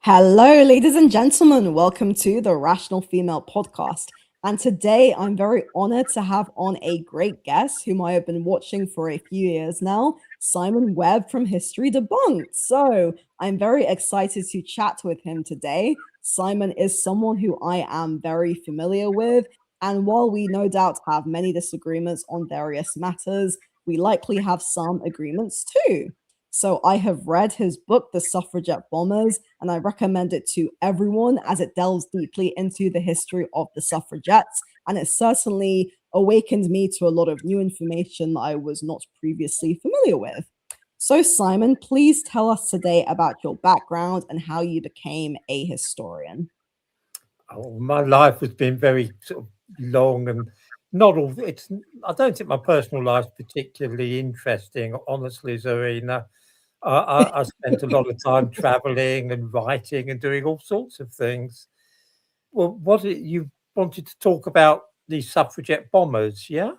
Hello, ladies and gentlemen. Welcome to the Rational Female Podcast. And today I'm very honored to have on a great guest whom I have been watching for a few years now, Simon Webb from History Debunked. So I'm very excited to chat with him today. Simon is someone who I am very familiar with. And while we no doubt have many disagreements on various matters, we likely have some agreements too. So I have read his book, The Suffragette Bombers, and I recommend it to everyone as it delves deeply into the history of the suffragettes. And it certainly awakened me to a lot of new information that I was not previously familiar with. So, Simon, please tell us today about your background and how you became a historian. Oh, my life has been very sort of long and not all. I don't think my personal life's particularly interesting, honestly, Zarina. I spent a lot of time traveling and writing and doing all sorts of things. Well, you wanted to talk about these suffragette bombers, yeah?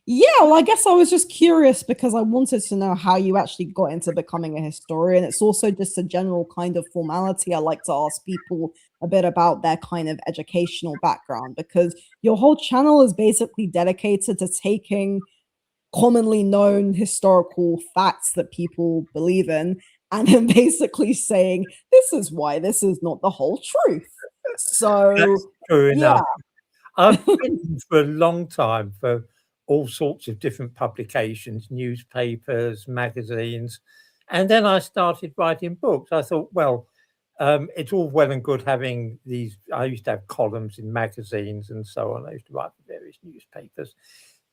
Yeah, well, I guess I was just curious because I wanted to know how you actually got into becoming a historian. It's also just a general kind of formality. I like to ask people a bit about their kind of educational background because your whole channel is basically dedicated to taking commonly known historical facts that people believe in and then basically saying, this is why this is not the whole truth. So, That's true yeah. enough. I've written for a long time for all sorts of different publications, newspapers, magazines, and then I started writing books. I thought, well, it's all well and good having these. I used to have columns in magazines and so on. I used to write for various newspapers,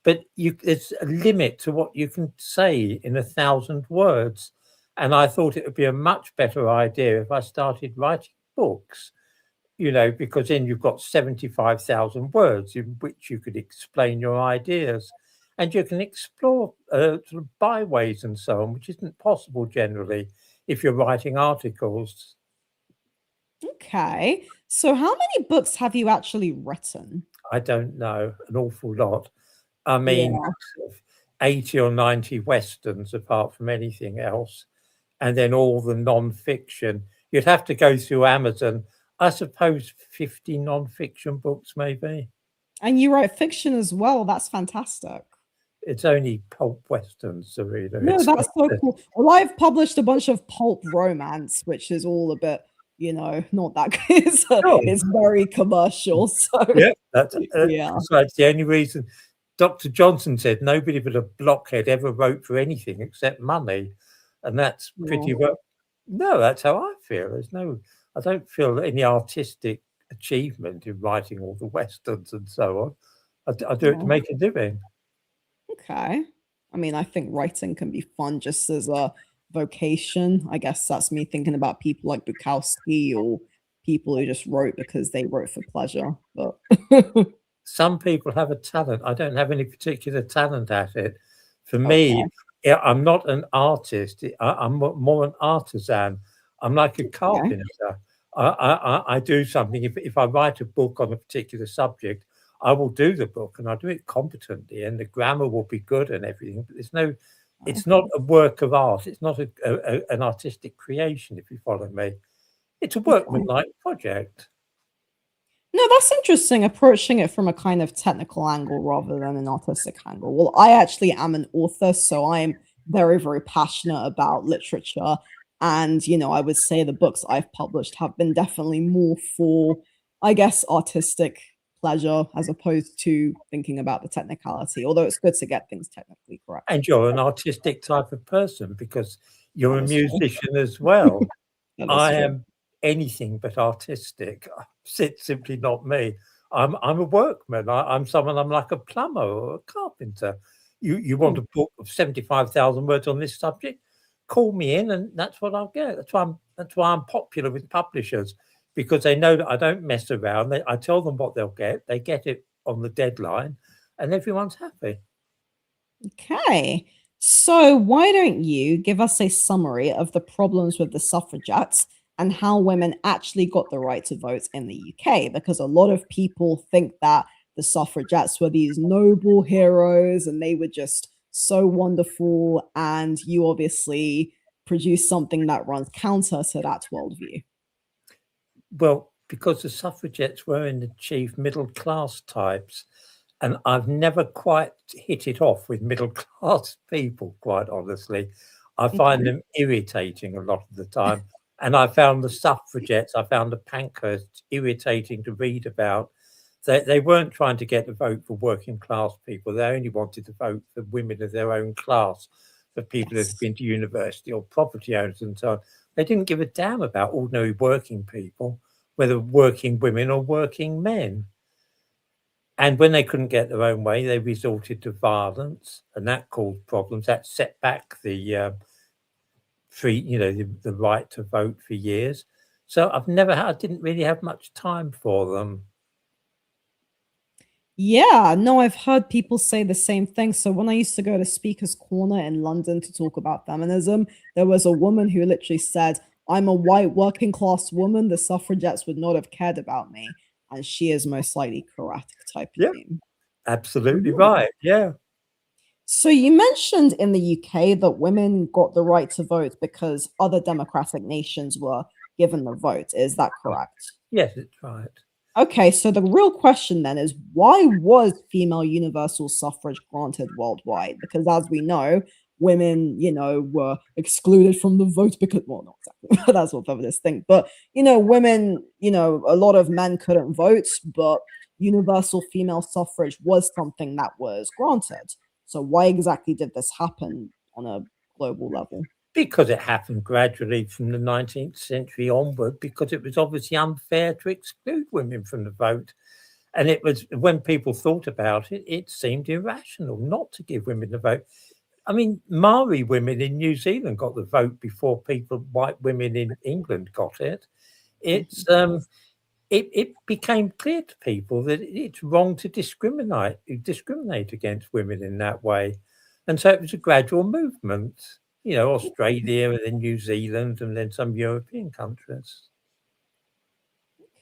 but there's a limit to what you can say in 1,000 words. And I thought it would be a much better idea if I started writing books, because then you've got 75,000 words in which you could explain your ideas and you can explore sort of byways and so on, which isn't possible generally if you're writing articles. Okay. So, how many books have you actually written? I don't know, an awful lot. I mean, Yeah. sort of 80 or 90 Westerns apart from anything else, and then all the non-fiction. You'd have to go through Amazon. I suppose 50 non-fiction books, maybe. And you write fiction as well. That's fantastic. It's only pulp westerns, Serena. No, It's that's like so cool. Well, I've published a bunch of pulp romance, which is all a bit, not that good. oh, It's very commercial. So, yeah, that's yeah. that's the only reason. Dr. Johnson said nobody but a blockhead ever wrote for anything except money, and that's pretty well. No, that's how I feel. I don't feel any artistic achievement in writing all the westerns and so on. I do it to make a living. Okay. I mean, I think writing can be fun just as a vocation. I guess that's me thinking about people like Bukowski or people who just wrote because they wrote for pleasure. But Some people have a talent. I don't have any particular talent at it. For okay. me, I'm not an artist. I'm more an artisan. I'm like a Okay. carpenter. I do something. If I write a book on a particular subject, I will do the book and I'll do it competently, and the grammar will be good and everything. But it's not a work of art. It's not an artistic creation. If you follow me, it's a Okay. workmanlike project. No, that's interesting, approaching it from a kind of technical angle rather than an artistic angle. Well, I actually am an author, so I'm very, very passionate about literature. And, I would say the books I've published have been definitely more for, I guess, artistic pleasure as opposed to thinking about the technicality, although it's good to get things technically correct. And you're an artistic type of person because you're That a is true. musician as well. That is I true. am anything but artistic. It's simply not me. I'm a workman. I'm like a plumber or a carpenter. You want Hmm. a book of 75,000 words on this subject? Call me in, and that's what I'll get. That's why I'm popular with publishers, because they know that I don't mess around. I tell them what they'll get. They get it on the deadline, and everyone's happy. Okay. So, why don't you give us a summary of the problems with the suffragettes and how women actually got the right to vote in the UK? Because a lot of people think that the suffragettes were these noble heroes and they were just so wonderful. And you obviously produce something that runs counter to that worldview. Well, because the suffragettes were in the chief middle class types, and I've never quite hit it off with middle class people, quite honestly. I find Okay. them irritating a lot of the time. And I found the suffragettes, I found the Pankhursts irritating to read about. They weren't trying to get the vote for working class people. They only wanted to vote for women of their own class, for people that had Yes. been to university or property owners and so on. They didn't give a damn about ordinary working people, whether working women or working men. And when they couldn't get their own way, they resorted to violence, and that caused problems. That set back the free, the right to vote for years. So I didn't really have much time for them. Yeah, no, I've heard people say the same thing. So when I used to go to Speaker's Corner in London to talk about feminism, there was a woman who literally said, "I'm a white working class woman. The suffragettes would not have cared about me." And she is most likely correct type of Yep, thing. absolutely Mhm. right. Yeah. So you mentioned in the UK that women got the right to vote because other democratic nations were given the vote. Is that correct? Yes, it's right. Okay, so the real question then is why was female universal suffrage granted worldwide? Because as we know, women, were excluded from the vote because, well, not exactly, that's what feminists think, but, women, a lot of men couldn't vote, but universal female suffrage was something that was granted. So why exactly did this happen on a global level? Because it happened gradually from the 19th century onward, because it was obviously unfair to exclude women from the vote. And it was, when people thought about it, it seemed irrational not to give women the vote. I mean, Maori women in New Zealand got the vote before white women in England got it. It's Mhm. it became clear to people that it's wrong to discriminate against women in that way, and so it was a gradual movement. Australia and then New Zealand and then some European countries.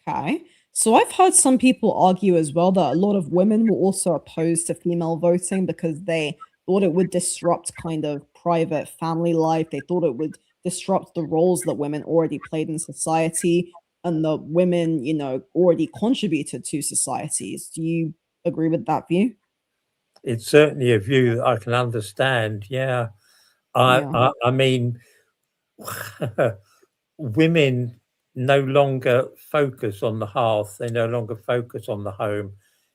Okay. So I've heard some people argue as well that a lot of women were also opposed to female voting because they thought it would disrupt kind of private family life. They thought it would disrupt the roles that women already played in society and that women, already contributed to societies. Do you agree with that view? It's certainly a view that I can understand. Yeah, Yeah. I mean, women no longer focus on the hearth, they no longer focus on the home.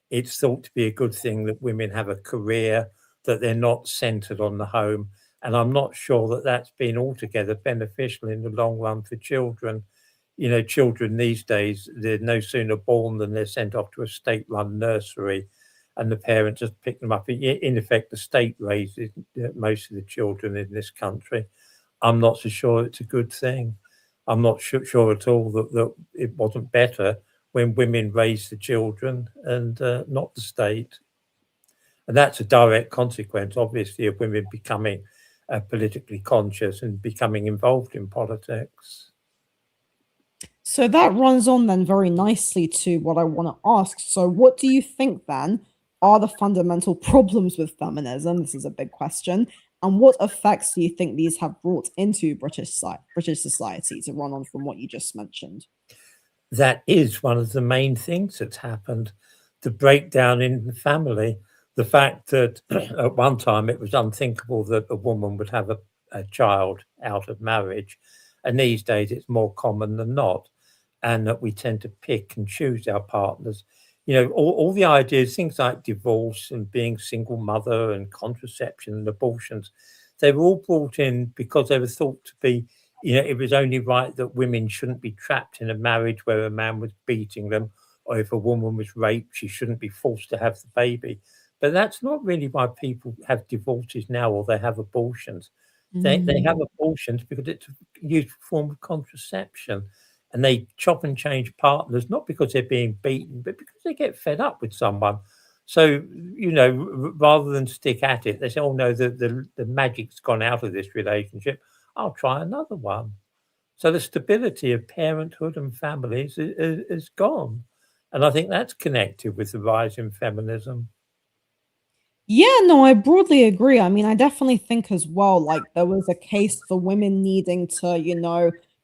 It's thought to be a good thing that women have a career, that they're not centered on the home. And I'm not sure that that's been altogether beneficial in the long run for children. Children these days, they're no sooner born than they're sent off to a state run nursery, and the parents just pick them up. In effect, the state raises most of the children in this country. I'm not so sure it's a good thing. I'm not sure at all that it wasn't better when women raised the children and not the state. And that's a direct consequence, obviously, of women becoming politically conscious and becoming involved in politics. So that runs on then very nicely to what I want to ask. So, what do you think then are the fundamental problems with feminism? This is a big question. And what effects do you think these have brought into British society to run on from what you just mentioned? That is one of the main things that's happened, the breakdown in the family. The fact that at one time it was unthinkable that a woman would have a child out of marriage, and these days it's more common than not, and that we tend to pick and choose our partners. All the ideas, things like divorce and being single mother and contraception and abortions, they were all brought in because they were thought to be, it was only right that women shouldn't be trapped in a marriage where a man was beating them, or if a woman was raped, she shouldn't be forced to have the baby. But that's not really why people have divorces now or they have abortions. They have Mm. abortions because it's a useful form of contraception, and they chop and change partners, not because they're being beaten, but because they get fed up with someone. So, rather than stick at it, they say, "Oh no, the magic's gone out of this relationship. I'll try another one." So the stability of parenthood and families is gone, and I think that's connected with the rise in feminism. Yeah, no, I broadly agree. I mean, I definitely think as well, like there was a case for women needing to,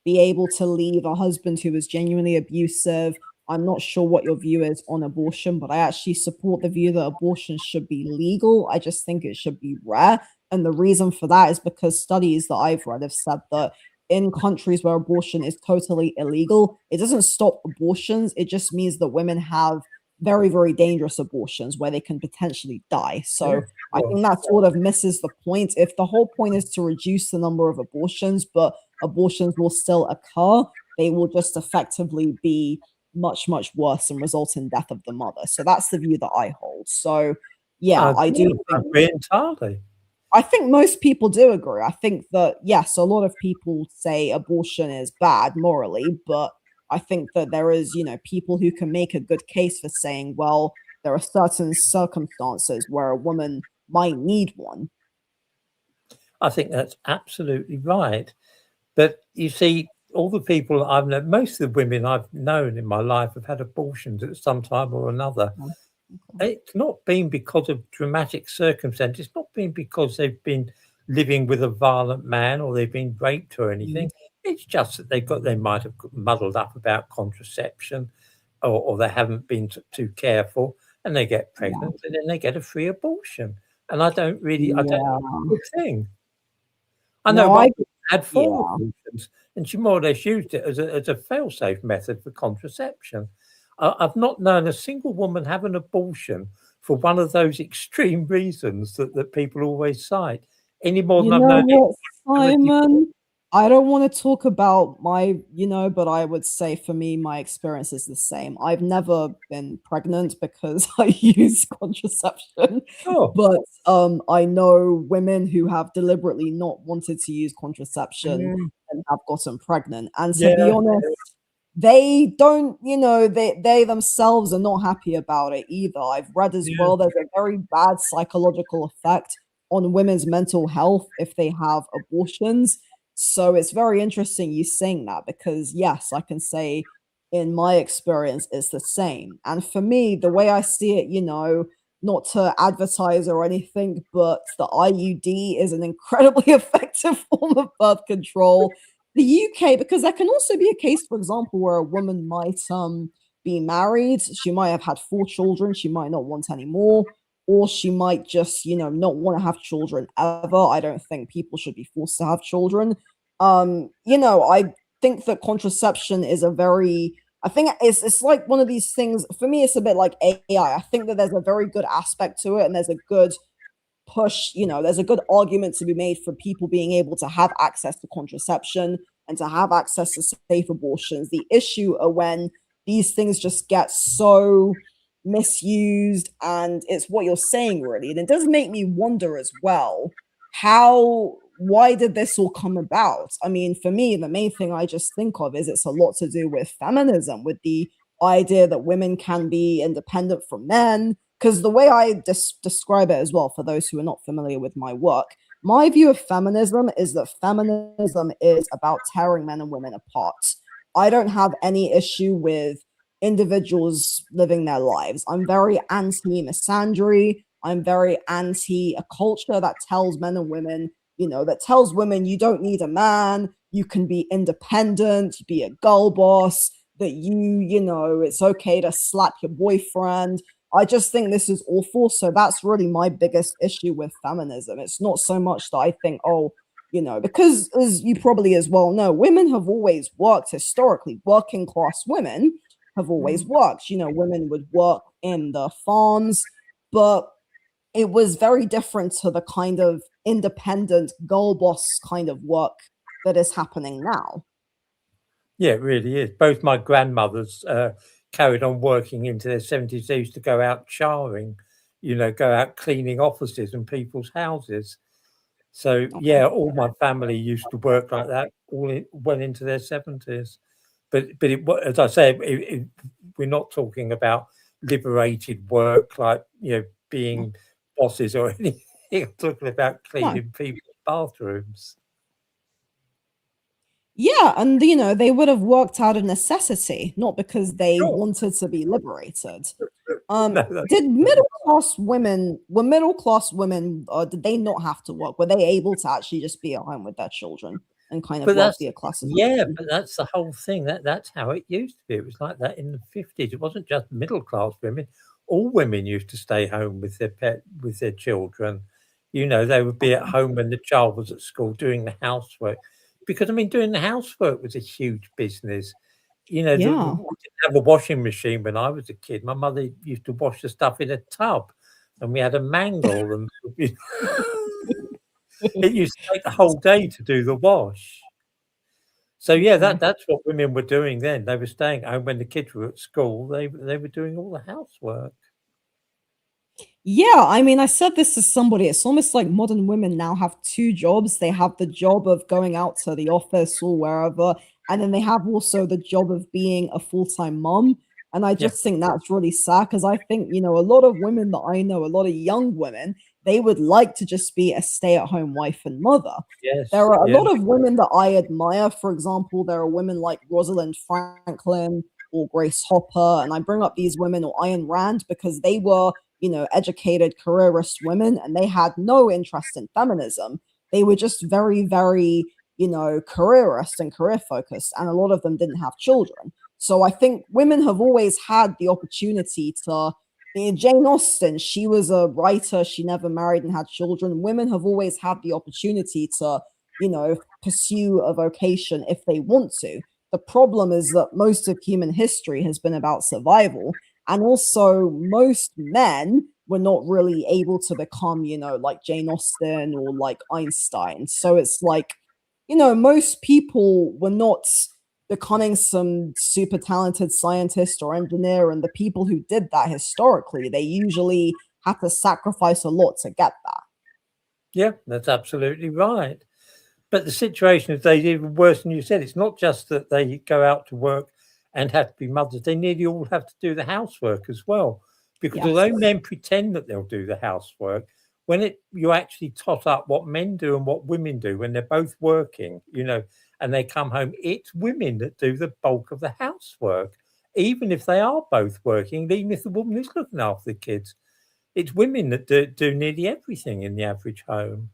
be able to leave a husband who is genuinely abusive. I'm not sure what your view is on abortion, but I actually support the view that abortion should be legal. I just think it should be rare. And the reason for that is because studies that I've read have said that in countries where abortion is totally illegal, it doesn't stop abortions. It just means that women have very, very dangerous abortions where they can potentially die. So I think that sort of misses the point. If the whole point is to reduce the number of abortions, but abortions will still occur, they will just effectively be much, much worse and result in death of the mother. So that's the view that I hold. So yeah, I do I think agree entirely. I think most people do agree. I think that, yes, a lot of people say abortion is bad morally, but I think that there is, people who can make a good case for saying, well, there are certain circumstances where a woman might need one. I think that's absolutely right. But you see, all the people I've known, most of the women I've known in my life have had abortions at some time or another. Okay. It's not been because of dramatic circumstance. It's not been because they've been living with a violent man or they've been raped or anything. It's just that they might have muddled up about contraception, or they haven't been too careful, and they get Yeah. pregnant, and then they get a free abortion. And I don't think it's Yeah. a good thing. I know No, one I had 4 yeah. abortions, and she more or less used it as a fail-safe method for contraception. I've not known a single woman have an abortion for one of those extreme reasons that people always cite, any more You than I've know known what, infertility. Simon? I don't want to talk about my, but I would say for me, my experience is the same. I've never been pregnant because I use contraception, Oh, but I know women who have deliberately not wanted to use contraception mm, and have gotten pregnant. And to be yeah, honest, they don't, they themselves are not happy about it either. I've read as yeah. well there's a very bad psychological effect on women's mental health if they have abortions. So it's very interesting you saying that because, yes, I can say in my experience, it's the same. And for me, the way I see it, not to advertise or anything, but the IUD is an incredibly effective form of birth control. The UK, because there can also be a case, for example, where a woman might be married, she might have had 4 children, she might not want any more, or she might just, not want to have children ever. I don't think people should be forced to have children. I think that contraception is I think it's like one of these things. For me, it's a bit like AI. I think that there's a very good aspect to it, and there's a good push, there's a good argument to be made for people being able to have access to contraception and to have access to safe abortions. The issue are when these things just get so misused, and it's what you're saying, really. And it does make me wonder as well, why did this all come about? I mean, for me, the main thing I just think of is it's a lot to do with feminism, with the idea that women can be independent from men. Because the way I describe it as well, for those who are not familiar with my work, my view of feminism is that feminism is about tearing men and women apart. I don't have any issue with individuals living their lives. I'm very anti misandry. I'm very anti a culture that tells men and women, that tells women you don't need a man, you can be independent, be a girl boss, that it's okay to slap your boyfriend. I just think this is awful. So that's really my biggest issue with feminism. It's not so much that I think, oh, because as you probably as well know, women have always worked historically. Working class women have always worked. Women would work in the farms, but it was very different to the kind of independent girl boss kind of work that is happening now. Yeah, it really is. Both my grandmothers carried on working into their 70s. They used to go out charing, go out cleaning offices and people's houses. So, yeah, all my family used to work like that well into their 70s. But as I say, we're not talking about liberated work like, being bosses or anything. I'm talking about No. cleaning people's bathrooms. Yeah, and they would have worked out of necessity, not because they Sure. wanted to be liberated. No, that's Did true. middle class women, did they not have to work? Were they able to actually just be at home with their children? and kind of But that's wealthier classes. but that's the whole thing. That's how it used to be. It was like that in the 50s. It wasn't just middle class women. All women used to stay home with their children. You know, they would be at home when the child was at school doing the housework. Because I mean, doing the housework was a huge business. You know, Yeah. we didn't have a washing machine when I was a kid. My mother used to wash the stuff in a tub, and we had a mangle, and it used to take the whole day to do the wash. So yeah, Okay. that's what women were doing then. They were staying home when the kids were at school. They were doing all the housework. Yeah, I mean, I said this to somebody. It's almost like modern women now have two jobs. They have the job of going out to the office or wherever, and then they have also the job of being a full-time mom. And I Yeah. just think that's really sad because I think, a lot of women that I know, a lot of young women, they would like to just be a stay-at-home wife and mother. There Yes. are a Yeah. lot of women that I admire. For example, there are women like Rosalind Franklin or Grace Hopper, and I bring up these women or Ayn Rand because they were educated careerist women and they had no interest in feminism. They were just very, very, careerist and career focused. And a lot of them didn't have children. So I think women have always had the opportunity to. Jane Austen, she was a writer. She never married and had children. Women have always had the opportunity to, pursue a vocation if they want to. The problem is that most of human history has been about survival. And also, most men were not really able to become, like Jane Austen or like Einstein. So it's like, most people were not becoming some super talented scientist or engineer. And the people who did that historically, they usually had to sacrifice a lot to get that. Yeah, that's absolutely right. But the situation is even worse than you said. It's not just that they go out to work and have to be mothers. They nearly all have to do the housework as well. Because Yes. although men pretend that they'll do the housework, when you actually tot up what men do and what women do when they're both working, and they come home, it's women that do the bulk of the housework, even if they are both working, even if the woman is looking after the kids. It's women that do nearly everything in the average home.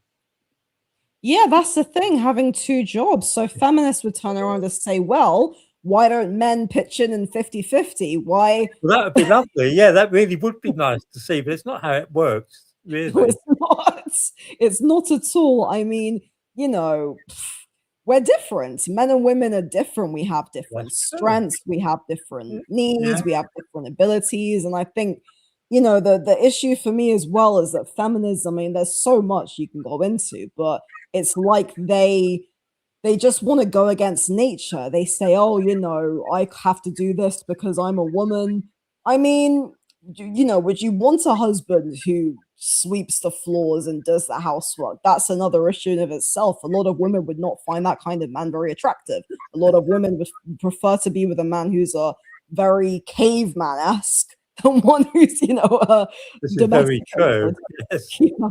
Yeah, that's the thing, having two jobs. So feminists would turn around and say, well, why don't men pitch in 50-50? Why? Well, that would be lovely. Yeah, that really would be nice to see, but it's not how it works, No, really. it's not. It's not at all. I mean, we're different. Men and women are different. We have different That's true. strengths. We have different Yeah. needs. We have different abilities. And I think, the issue for me as well is that feminism, I mean, there's so much you can go into, but it's like they just want to go against nature. They say, oh, I have to do this because I'm a woman. I mean, would you want a husband who sweeps the floors and does the housework? That's another issue in of itself. A lot of women would not find that kind of man very attractive. A lot of women would prefer to be with a man who's a very caveman-esque than one who's, This is very true. domesticated. Yes. Yeah.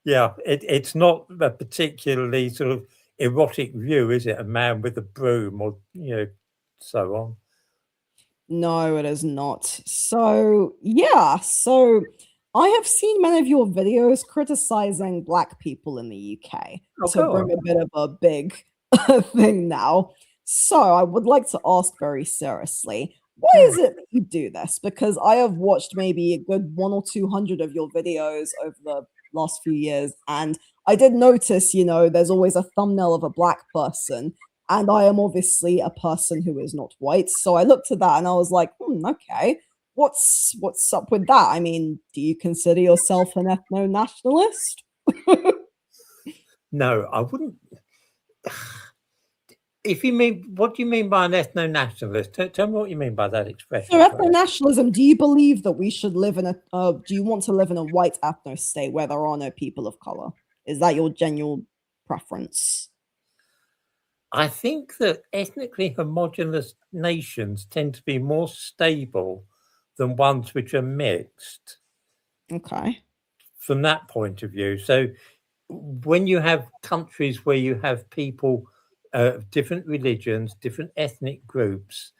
Yeah, it's not a particularly sort of erotic view, is it? A man with a broom or, so on. No, it is not. So, yeah. So, I have seen many of your videos criticizing Black people in the UK Oh, to go on. bring a bit of a big thing now. So, I would like to ask very seriously, why Hmm. is it that you do this? Because I have watched maybe a good one or 200 of your videos over the last few years, and I did notice, there's always a thumbnail of a Black person, and I am obviously a person who is not white. So I looked at that and I was like, okay, what's up with that? I mean, do you consider yourself an ethno-nationalist? No, I wouldn't. If you mean, what do you mean by an ethno-nationalist? Tell me what you mean by that So expression, please. ethno-nationalism, do you believe that we should live in do you want to live in a white ethno state where there are no people of color? Is that your genuine preference? I think that ethnically homogeneous nations tend to be more stable than ones which are mixed Okay. from that point of view. So when you have countries where you have people of different religions, different ethnic groups,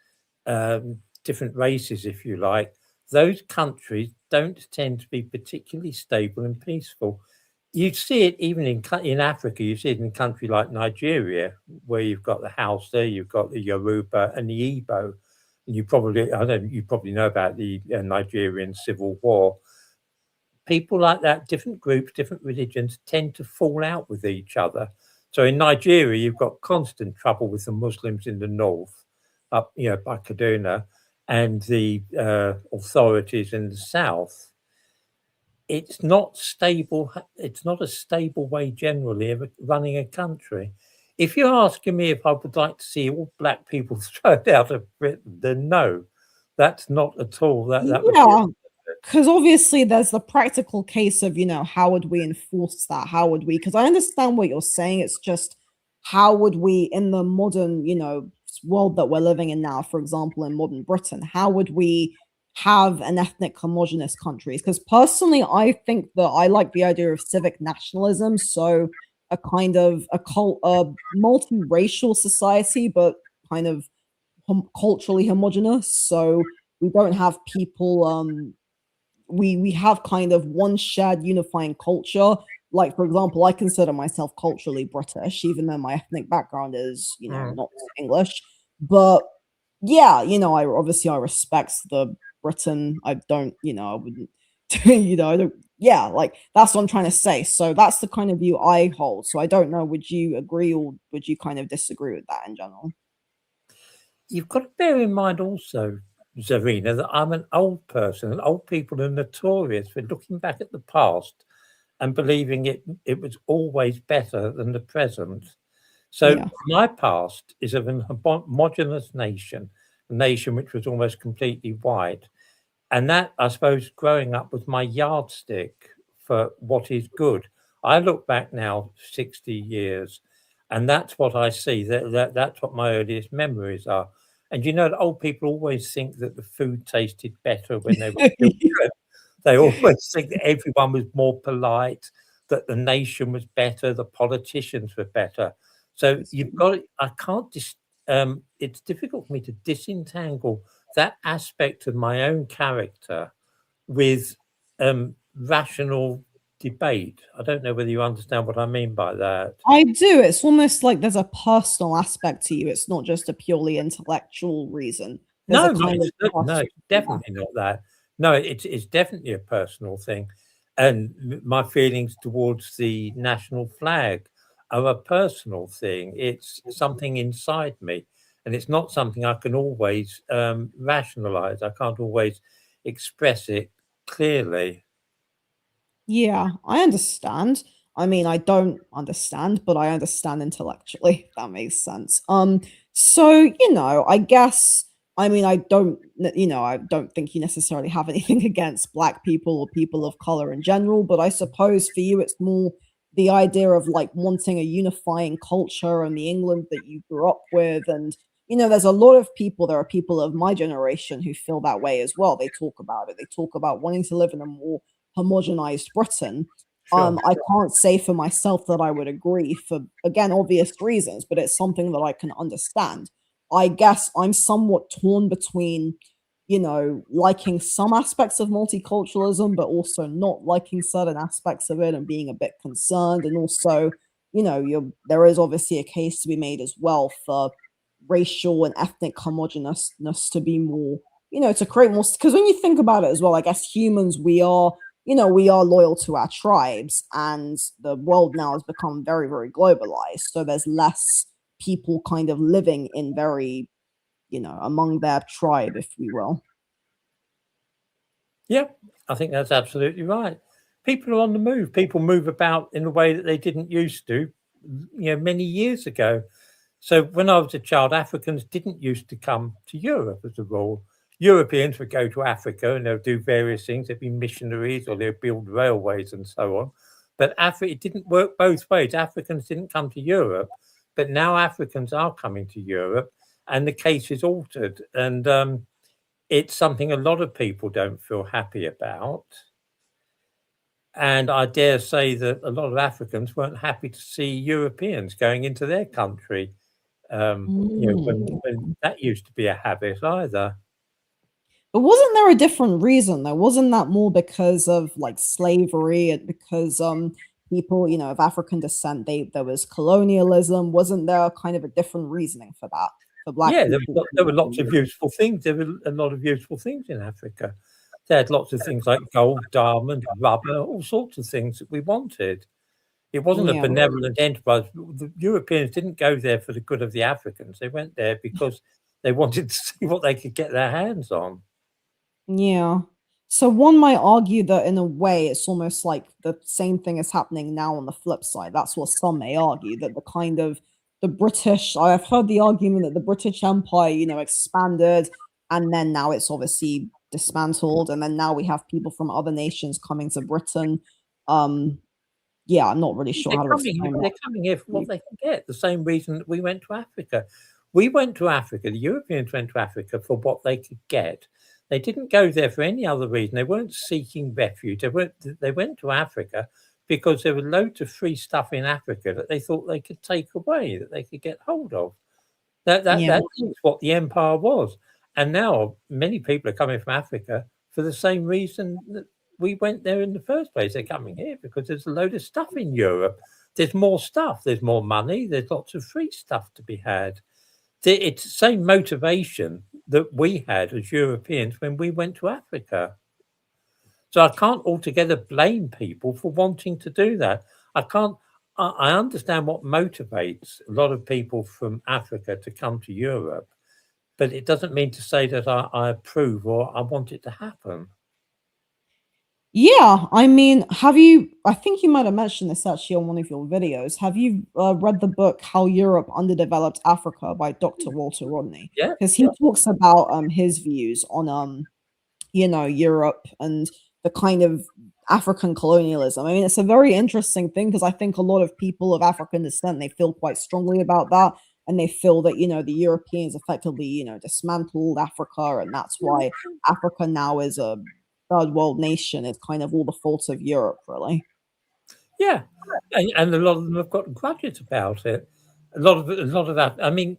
different races, if you like, those countries don't tend to be particularly stable and peaceful. You see it even in Africa. You see it in a country like Nigeria, where you've got the Hausa, you've got the Yoruba and the Igbo. And you probably know about the Nigerian civil war. People like that, different groups, different religions, tend to fall out with each other. So in Nigeria, you've got constant trouble with the Muslims in the north, up by Kaduna, and the authorities in the south. It's not stable. It's not a stable way generally of running a country. If you're asking me if I would like to see all black people thrown out of Britain, then no, that's not at all. That would be Yeah, because obviously there's the practical case of, how would we enforce that? How would we? Because I understand what you're saying. It's just how would we, in the modern, world that we're living in now, for example, in modern Britain, how would we have an ethnic homogenous countries? Because personally, I think that I like the idea of civic nationalism. So a kind of a multiracial society, but kind of culturally homogenous. So we don't have people we have kind of one shared unifying culture. Like, for example, I consider myself culturally British, even though my ethnic background is, not English. But yeah, I respect the Britain. I don't, I wouldn't, I don't, yeah, like that's what I'm trying to say. So that's the kind of view I hold. So I don't know, would you agree or would you kind of disagree with that in general? You've got to bear in mind also, Zarina, that I'm an old person, and old people are notorious for looking back at the past and believing it was always better than the present. So Yeah. my past is of an homogenous nation, a nation which was almost completely white. And that, I suppose, growing up was my yardstick for what is good. I look back now 60 years, and that's what I see. That's what my earliest memories are. And that old people always think that the food tasted better when they were children. They always think that everyone was more polite, that the nation was better, the politicians were better. So you've got, I can't it's difficult for me to disentangle that aspect of my own character with rational debate. I don't know whether you understand what I mean by that. I do. It's almost like there's a personal aspect to you. It's not just a purely intellectual reason. There's a No, kind of no, it's definitely not that. No, it's definitely a personal thing, and my feelings towards the national flag are a personal thing. It's something inside me, and it's not something I can always rationalize. I can't always express it clearly. Yeah, I understand. I mean, I don't understand, but I understand intellectually, if that makes sense. So, I guess, I mean, I don't think you necessarily have anything against black people or people of color in general, but I suppose for you, it's more the idea of like wanting a unifying culture and the England that you grew up with. And, there's a lot of people, there are people of my generation who feel that way as well. They talk about it. They talk about wanting to live in a more homogenized Britain. Sure. I can't say for myself that I would agree for, again, obvious reasons, but it's something that I can understand. I guess I'm somewhat torn between, liking some aspects of multiculturalism, but also not liking certain aspects of it and being a bit concerned. And also, there is obviously a case to be made as well for racial and ethnic homogeneousness to be more, to create more. Because when you think about it as well, I guess humans, we are loyal to our tribes, and the world now has become very, very globalized. So there's less people kind of living in very, among their tribe, if we will. Yeah, I think that's absolutely right. People are on the move. People move about in a way that they didn't used to, many years ago. So when I was a child, Africans didn't used to come to Europe as a rule. Europeans would go to Africa and they'll do various things. They'd be missionaries or they'd build railways and so on. But it didn't work both ways. Africans didn't come to Europe, but now Africans are coming to Europe, and the case is altered. And it's something a lot of people don't feel happy about. And I dare say that a lot of Africans weren't happy to see Europeans going into their country. When that used to be a habit either. But wasn't there a different reason though? Wasn't that more because of like slavery and because people, of African descent, there was colonialism. Wasn't there kind of a different reasoning for that for Black Yeah, people? there were lots of useful things. There were a lot of useful things in Africa. They had lots of things like gold, diamond, rubber, all sorts of things that we wanted. It wasn't a Yeah. benevolent enterprise. The Europeans didn't go there for the good of the Africans. They went there because they wanted to see what they could get their hands on. Yeah. So one might argue that in a way it's almost like the same thing is happening now on the flip side. That's what some may argue, that the kind of the British, I've heard the argument that the British Empire, expanded and then now it's obviously dismantled and then now we have people from other nations coming to Britain. Um yeah, I'm not really sure how to explain They're coming here for what they can get. The same reason that we went to Africa. We went to Africa, the Europeans went to Africa for what they could get. They didn't go there for any other reason. They weren't seeking refuge. They went to Africa because there were loads of free stuff in Africa that they thought they could take away, that they could get hold of. That is what the empire was. And now many people are coming from Africa for the same reason that we went there in the first place. They're coming here because there's a load of stuff in Europe. There's more stuff. There's more money. There's lots of free stuff to be had. It's the same motivation that we had as Europeans when we went to Africa. So I can't altogether blame people for wanting to do that. I understand what motivates a lot of people from Africa to come to Europe, but it doesn't mean to say that I approve or I want it to happen. Yeah, I mean, I think you might have mentioned this actually on one of your videos. Have you read the book How Europe Underdeveloped Africa by Dr. Walter Rodney? Yeah. Because he talks about his views on Europe and the kind of African colonialism. I mean, it's a very interesting thing because I think a lot of people of African descent, they feel quite strongly about that. And they feel that, the Europeans effectively, dismantled Africa. And that's why Africa now is a third world nation. It's kind of all the fault of Europe, really. Yeah. And a lot of them have got grudges about it. A lot of that. I mean,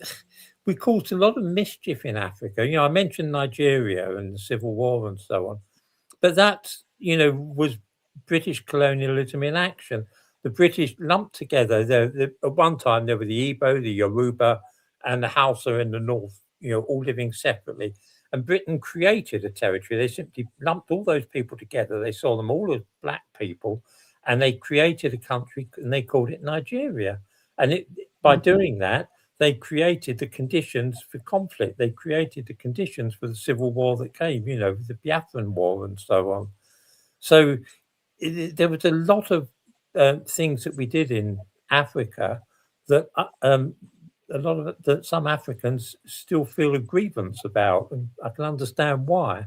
we caused a lot of mischief in Africa. I mentioned Nigeria and the Civil War and so on. But that, was British colonialism in action. The British lumped together. At one time, there were the Igbo, the Yoruba, and the Hausa in the north, all living separately. And Britain created a territory. They simply lumped all those people together. They saw them all as black people, and they created a country, and they called it Nigeria. And by doing that, they created the conditions for conflict. They created the conditions for the civil war that came, the Biafran War and so on. So there was a lot of things that we did in Africa that that some Africans still feel a grievance about, and I can understand why.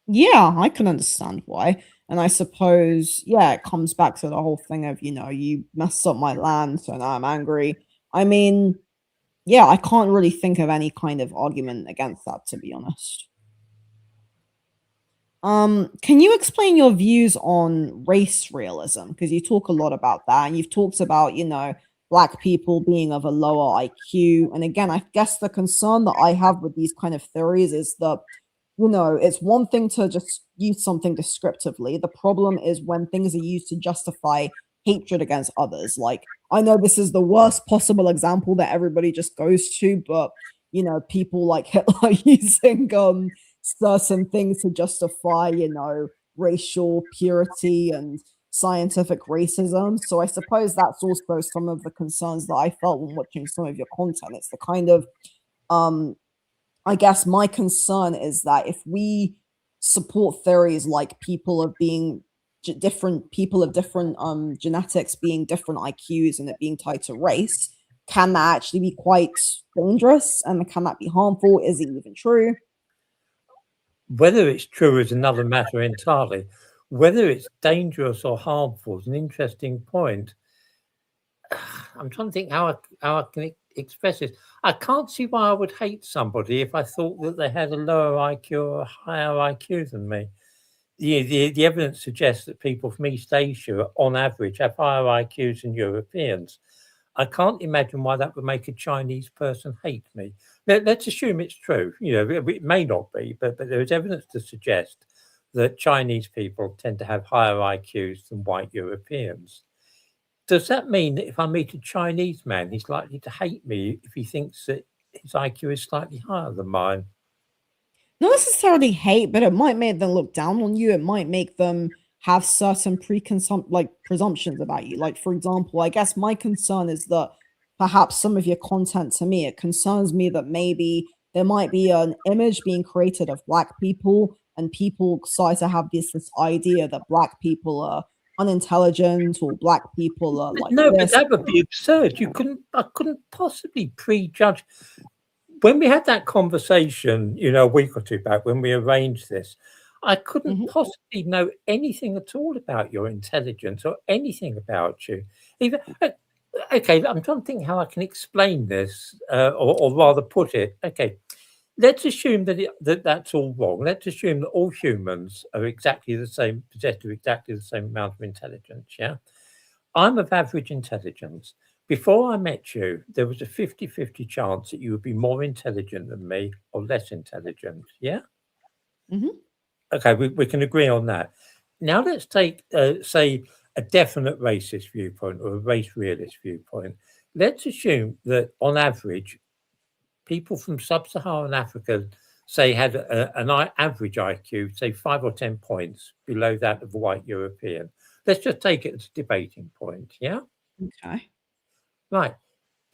Yeah, I can understand why. And I suppose, yeah, it comes back to the whole thing of, you messed up my land, so now I'm angry. I mean, yeah, I can't really think of any kind of argument against that, to be honest. Can you explain your views on race realism? Because you talk a lot about that, and you've talked about, black people being of a lower IQ. And again, I guess the concern that I have with these kind of theories is that, it's one thing to just use something descriptively. The problem is when things are used to justify hatred against others. Like, I know this is the worst possible example that everybody just goes to, but people like Hitler using certain things to justify, racial purity and scientific racism. So I suppose that's also some of the concerns that I felt when watching some of your content. It's the kind of I guess my concern is that if we support theories like people of being different people of different genetics being different IQs and it being tied to race, can that actually be quite dangerous and can that be harmful? Is it even true? Whether it's true is another matter entirely. Whether it's dangerous or harmful is an interesting point. I'm trying to think how I can express this. I can't see why I would hate somebody if I thought that they had a lower IQ or a higher IQ than me. The evidence suggests that people from East Asia, on average, have higher IQs than Europeans. I can't imagine why that would make a Chinese person hate me. Let's assume it's true. It may not be, but there is evidence to suggest that Chinese people tend to have higher IQs than white Europeans. does that mean that if I meet a Chinese man, he's likely to hate me if he thinks that his IQ is slightly higher than mine? Not necessarily hate, but it might make them look down on you. It might make them have certain presumptions about you. Like, for example, I guess my concern is that perhaps some of your content to me, it concerns me that maybe there might be an image being created of black people, and people start to have this idea that black people are unintelligent or black people are like No, but this. that would be absurd. I couldn't possibly prejudge. When we had that conversation, a week or two back, when we arranged this, I couldn't possibly know anything at all about your intelligence or anything about you. Even okay, I'm trying to think how I can explain this, or rather put it. Okay, let's assume that that's all wrong. Let's assume that all humans are exactly the same, possessed of exactly the same amount of intelligence. Yeah, I'm of average intelligence. Before I met you, there was a 50-50 chance that you would be more intelligent than me or less intelligent. Yeah? Mhm. Okay, we can agree on that. Now let's take, say, a definite racist viewpoint or a race realist viewpoint. Let's assume that on average, people from sub-Saharan Africa, say, had an average IQ, say 5 or 10 points below that of a white European. Let's just take it as a debating point. Yeah? Okay. Right.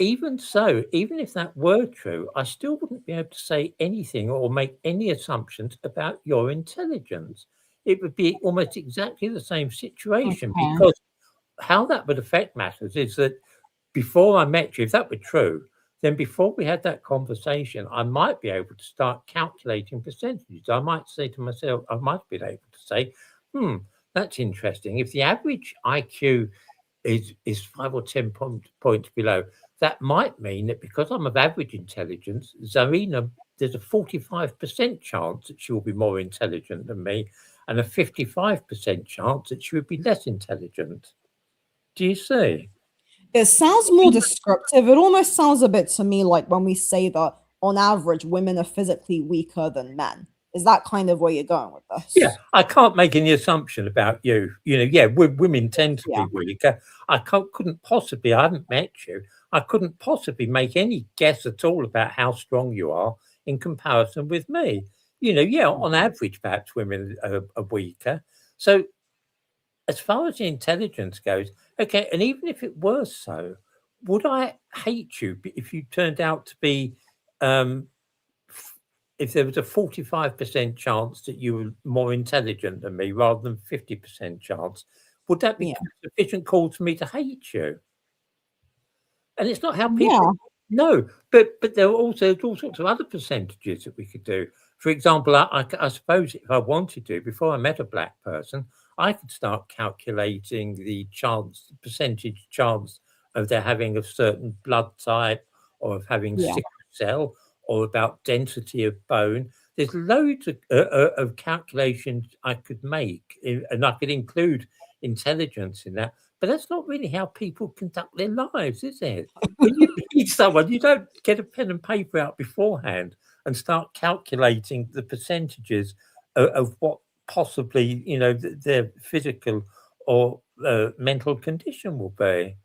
Even so, even if that were true, I still wouldn't be able to say anything or make any assumptions about your intelligence. It would be almost exactly the same situation, Okay. because how that would affect matters is that before I met you, if that were true, then before we had that conversation, I might be able to start calculating percentages. I might say to myself, I might be able to say, that's interesting. If the average IQ is 5 or 10 points below, that might mean that because I'm of average intelligence, Zarina, there's a 45% chance that she will be more intelligent than me, and a 55% chance that she would be less intelligent. Do you see? It sounds more descriptive. It almost sounds a bit to me like when we say that on average women are physically weaker than men. Is that kind of where you're going with Yeah, this? I can't make any assumption about you. Yeah, women tend to Yeah. be weaker. Couldn't possibly, I haven't met you. I couldn't possibly make any guess at all about how strong you are in comparison with me. Yeah, on average, perhaps women are weaker. So, as far as the intelligence goes, okay, and even if it were so, would I hate you if you turned out to be um, if there was a 45% chance that you were more intelligent than me rather than 50% chance, would that be Yeah. sufficient cause for me to hate you? And it's not how people Yeah. no, but there are also there's all sorts of other percentages that we could do. For example, I suppose if I wanted to, before I met a black person, I could start calculating the percentage chance of their having a certain blood type or of having Yeah. sickle cell or about density of bone. There's loads of calculations I could make, and I could include intelligence in that. But that's not really how people conduct their lives, is it? When you meet someone, you don't get a pen and paper out beforehand and start calculating the percentages of what possibly, their physical or mental condition will be.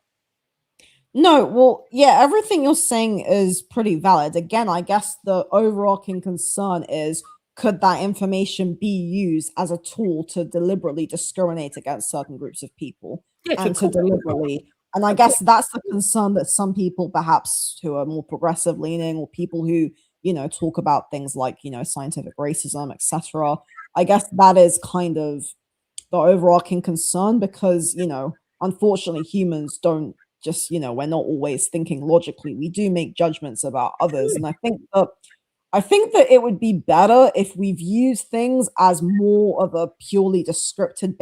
No, well, yeah, everything you're saying is pretty valid. Again, I guess the overarching concern is could that information be used as a tool to deliberately discriminate against certain groups of people Yes, of and to course it will. deliberately, and I Of course. guess that's the concern that some people perhaps who are more progressive leaning or people who, talk about things like, scientific racism, etc. I guess that is kind of the overarching concern because, unfortunately humans don't just, we're not always thinking logically. We do make judgments about others. And I think that it would be better if we views things as more of a purely descriptive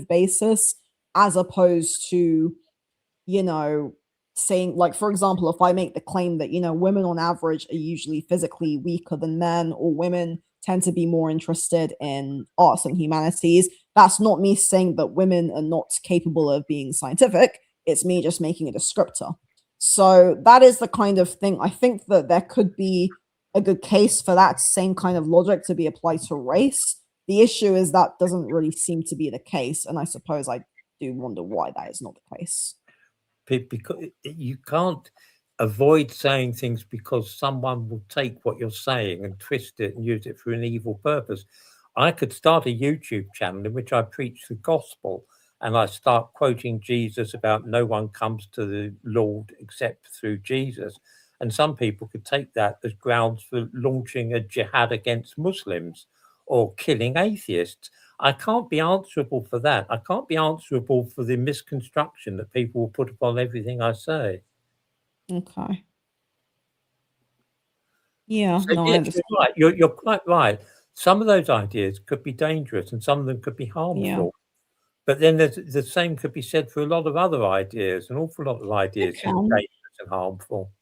basis as opposed to, you know, saying like for example, if I make the claim that, women on average are usually physically weaker than men or women tend to be more interested in arts and humanities, that's not me saying that women are not capable of being scientific. It's me just making a descriptor. So that is the kind of thing I think that there could be a good case for that same kind of logic to be applied to race. The issue is that doesn't really seem to be the case, and I suppose do wonder why that is not the case. Because you can't avoid saying things because someone will take what you're saying and twist it and use it for an evil purpose. I could start a YouTube channel in which I preach the gospel and I start quoting Jesus about no one comes to the Lord except through Jesus. And some people could take that as grounds for launching a jihad against Muslims or killing atheists. I can't be answerable for that. I can't be answerable for the misconstruction that people will put upon everything I say. Okay. Yeah, So no, I yes, understand. you're right. You're quite right. Some of those ideas could be dangerous and some of them could be Yeah. harmful. But then the same could be said for a lot of other ideas. An awful lot of It ideas seem can. dangerous and harmful.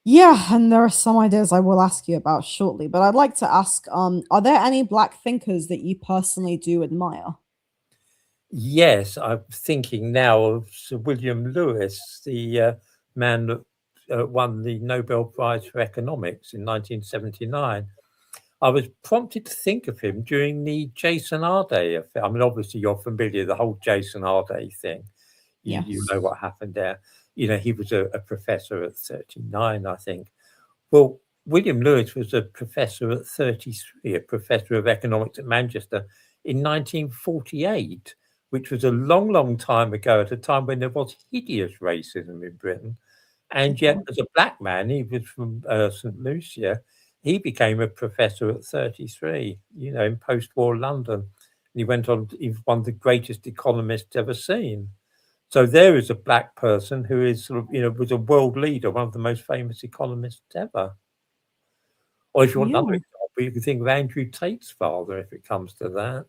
Yeah, and there are some ideas I will ask you about shortly, but I'd like to ask, are there any Black thinkers that you personally do admire? Yes, I'm thinking now of Sir William Lewis, the man that won the Nobel Prize for Economics in 1979. I was prompted to think of him during the Jason Arday affair. I mean, obviously, you're familiar the whole Jason Arday thing. You know Yes. what happened there. You know, he was a professor at 39, I think. Well, William Lewis was a professor at 33, a professor of economics at Manchester in 1948, which was a long, long time ago, at a time when there was hideous racism in Britain. And yet, Okay. as a black man, he was from St. Lucia, he became a professor at 33, you know, in post-war London. And he went on, he was one of the greatest economists ever seen. So there is a black person who is sort of, you know, was a world leader, one of the most famous economists ever. Or if you want another Yeah. example, you can think of Andrew Tate's father, if it comes to that.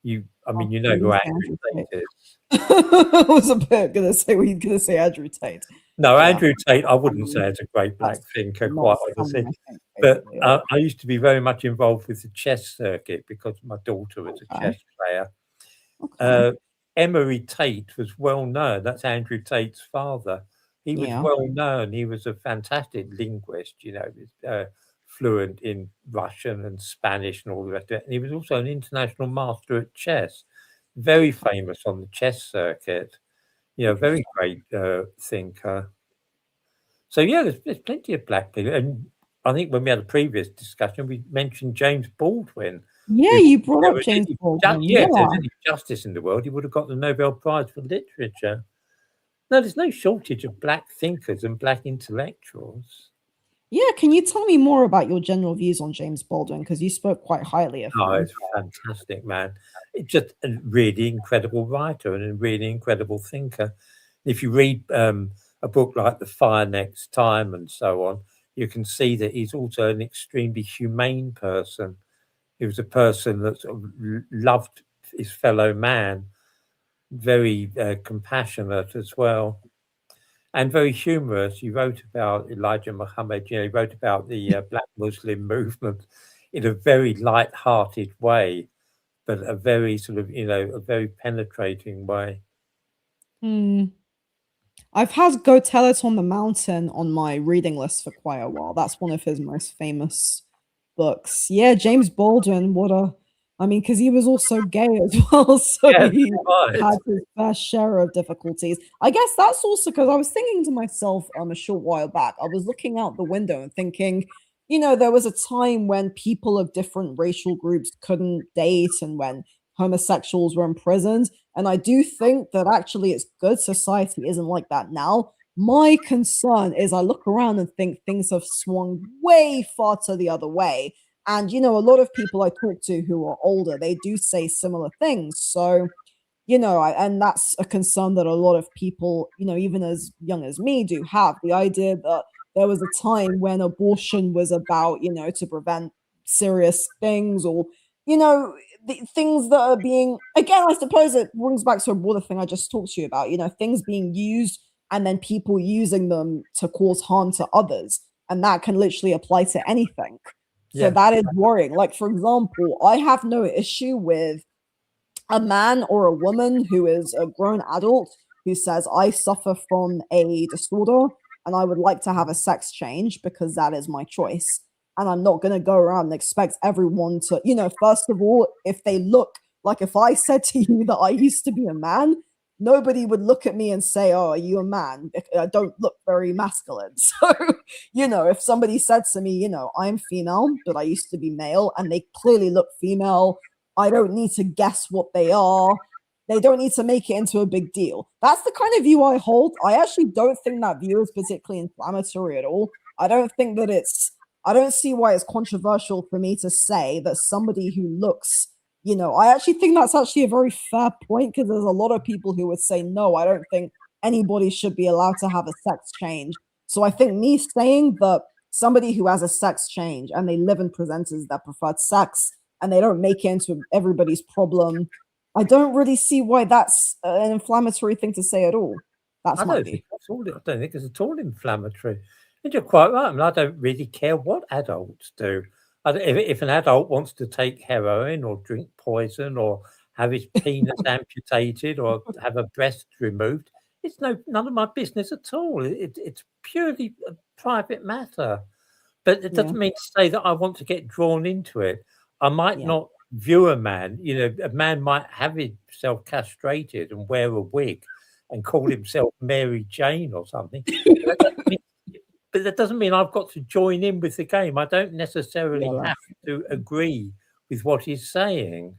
I mean, Oh, you know you who didn't say Andrew Andrew Tate Tate. is. I was a bit gonna say, were you gonna say Andrew Tate? No, Yeah. Andrew Tate, I wouldn't Um, say is a great black that's thinker, not quite funny, honestly. I think, But basically. I used to be very much involved with the chess circuit because my daughter was a chess Okay. player. Okay. Emery Tate was well known. That's Andrew Tate's father. He was Yeah. well known. He was a fantastic linguist, you know, fluent in Russian and Spanish and all the rest of it. And he was also an international master at chess, very Okay. famous on the chess circuit. You know, very Interesting. great thinker. So yeah, there's plenty of black people, and I think when we had a previous discussion, we mentioned James Baldwin. Yeah, Who, you brought up James Baldwin. yeah, if Yeah. there's any justice in the world, he would have got the Nobel Prize for Literature. No, there's no shortage of black thinkers and black intellectuals. Yeah, can you tell me more about your general views on James Baldwin? Because you spoke quite highly of Oh, him. he's a fantastic man. It's just a really incredible writer and a really incredible thinker. If you read a book like The Fire Next Time and so on, you can see that he's also an extremely humane person. He was a person that sort of loved his fellow man, very compassionate as well, and very humorous. He wrote about Elijah Muhammad, you know, he wrote about the Black Muslim movement in a very light-hearted way, but a very sort of, you know, a very penetrating way. Hmm. I've had Go Tell It on the Mountain on my reading list for quite a while. That's one of his most famous books. Yeah, James Baldwin, I mean, because he was also gay as well, so Yes, he right. had his fair share of difficulties. I guess that's also because I was thinking to myself a short while back, I was looking out the window and thinking, there was a time when people of different racial groups couldn't date and when homosexuals were imprisoned. And I do think that actually it's good society isn't like that now. My concern is I look around and think things have swung way far to the other way. And, a lot of people I talk to who are older, they do say similar things. So, and that's a concern that a lot of people, even as young as me, do have the idea that there was a time when abortion was about, to prevent serious things or, the things that are being, again, I suppose it brings back to a broader thing I just talked to you about, things being used and then people using them to cause harm to others. And that can literally apply to anything. So Yeah. that is worrying. Like, for example, I have no issue with a man or a woman who is a grown adult who says, I suffer from a disorder and I would like to have a sex change because that is my choice. And I'm not going to go around and expect everyone to, first of all, if they look like if I said to you that I used to be a man, nobody would look at me and say, "Oh, are you a man?" I don't look very masculine. So, if somebody said to me, "I'm female, but I used to be male," and they clearly look female, I don't need to guess what they are. They don't need to make it into a big deal. That's the kind of view I hold. I actually don't think that view is particularly inflammatory at all. I don't think that I don't see why it's controversial for me to say that somebody who looks, I actually think that's actually a very fair point, because there's a lot of people who would say, no, I don't think anybody should be allowed to have a sex change. So I think me saying that somebody who has a sex change and they live and present as their preferred sex and they don't make it into everybody's problem, I don't really see why that's an inflammatory thing to say at all. That's my view. I don't think it's at all inflammatory. And you're quite right. I mean, I don't really care what adults do. If an adult wants to take heroin or drink poison or have his penis amputated or have a breast removed, it's none of my business at all. It's purely a private matter. But it doesn't mean to say that I want to get drawn into it. I might not view a man. A man might have himself castrated and wear a wig and call himself Mary Jane or something. But that doesn't mean I've got to join in with the game. I don't necessarily have to agree with what he's saying.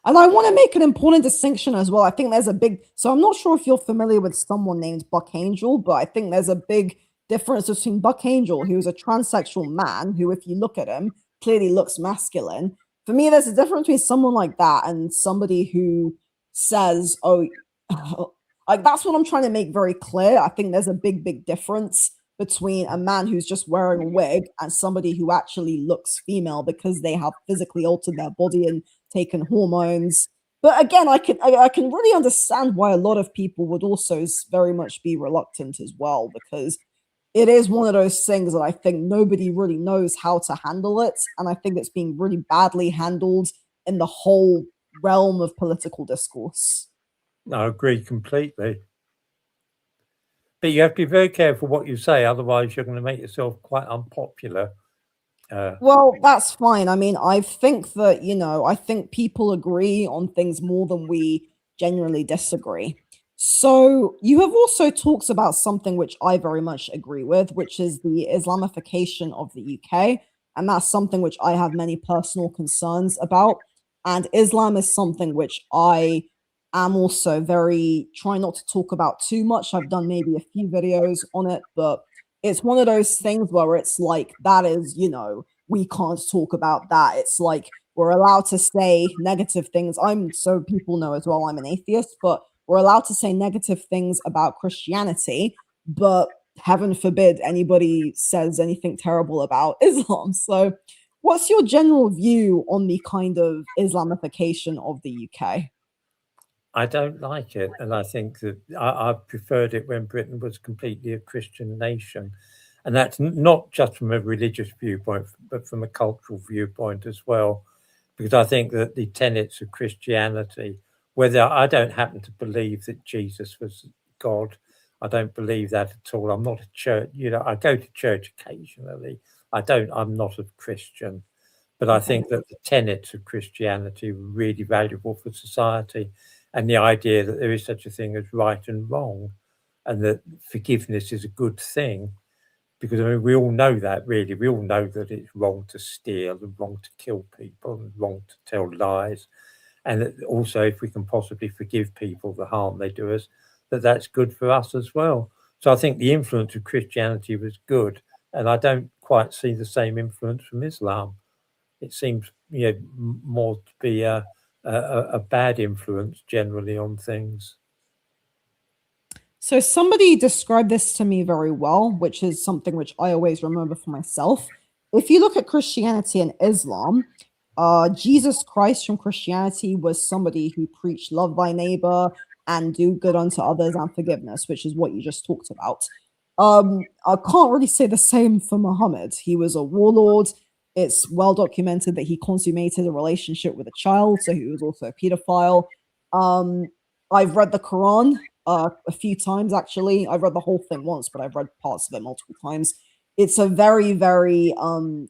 And I want to make an important distinction as well. I think there's so I'm not sure if you're familiar with someone named Buck Angel, but I think there's a big difference between Buck Angel, who's a transsexual man, who, if you look at him, clearly looks masculine. For me, there's a difference between someone like that and somebody who says, oh, like, that's what I'm trying to make very clear. I think there's a big difference between a man who's just wearing a wig and somebody who actually looks female because they have physically altered their body and taken hormones. But again, I can really understand why a lot of people would also very much be reluctant as well, because it is one of those things that I think nobody really knows how to handle it. And I think it's being really badly handled in the whole realm of political discourse. I agree completely. But you have to be very careful what you say, otherwise you're going to make yourself quite unpopular. Well, that's fine. I mean, I think that, I think people agree on things more than we genuinely disagree. So you have also talked about something which I very much agree with, which is the Islamification of the UK. And that's something which I have many personal concerns about. And Islam is something which I am also trying not to talk about too much. I've done maybe a few videos on it, but it's one of those things where it's like, that is, we can't talk about that. It's like, we're allowed to say negative things. So people know as well, I'm an atheist, but we're allowed to say negative things about Christianity, but heaven forbid anybody says anything terrible about Islam. So what's your general view on the kind of Islamification of the UK? I don't like it. And I think that I preferred it when Britain was completely a Christian nation. And that's not just from a religious viewpoint, but from a cultural viewpoint as well. Because I think that the tenets of Christianity, whether I don't happen to believe that Jesus was God, I don't believe that at all. I'm not a church, I go to church occasionally. I'm not a Christian. But I think that the tenets of Christianity were really valuable for society. And the idea that there is such a thing as right and wrong, and that forgiveness is a good thing. Because, I mean, we all know that, really. We all know that it's wrong to steal and wrong to kill people and wrong to tell lies. And that also, if we can possibly forgive people the harm they do us, that's good for us as well. So I think the influence of Christianity was good. And I don't quite see the same influence from Islam. It seems, more to be a bad influence generally on things. So somebody described this to me very well, which is something which I always remember for myself. If you look at Christianity and Islam, Jesus Christ from Christianity was somebody who preached love thy neighbor and do good unto others and forgiveness, which is what you just talked about. I can't really say the same for Muhammad. He was a warlord. It's well documented that he consummated a relationship with a child, so he was also a pedophile. I've read the Quran a few times, actually. I've read the whole thing once, but I've read parts of it multiple times. It's a very